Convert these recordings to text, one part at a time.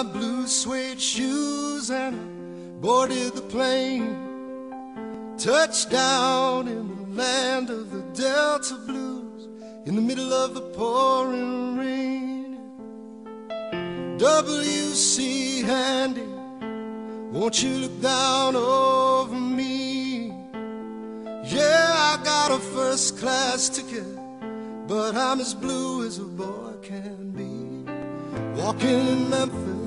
my blue suede shoes and I boarded the plane. Touchdown in the land of the Delta Blues, in the middle of the pouring rain. W.C. Handy, won't you look down over me? Yeah, I got a first class ticket, but I'm as blue as a boy can be. Walking in Memphis,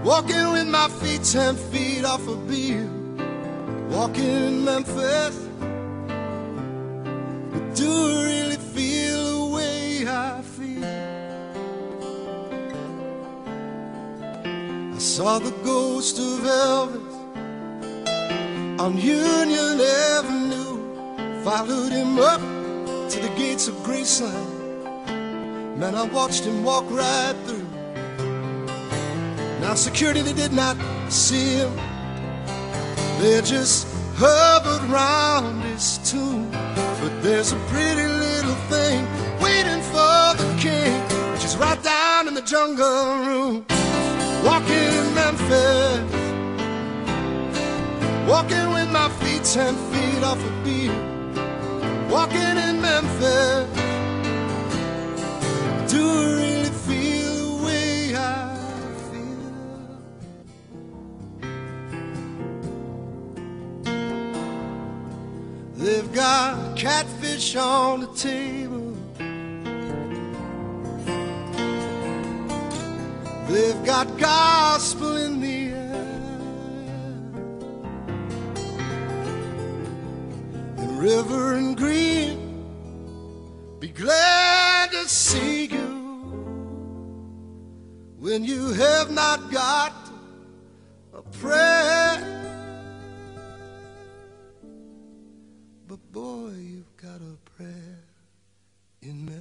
walking with my feet 10 feet off a beat. Walking in Memphis, but do I really feel the way I feel? I saw the ghost of Elvis on Union Avenue, followed him up to the gates of Graceland. Man, I watched him walk right through. Now security, they did not see him, they just hovered round his tomb. But there's a pretty little thing waiting for the king. She's right down in the jungle room. Walking in Memphis, walking with my feet 10 feet off a beat. Walking in Memphis, do I really feel the way I feel? They've got catfish on the table, they've got gospel in the air, and River and Green, be glad to see you when you have not got a prayer. But boy, you've got a prayer in there.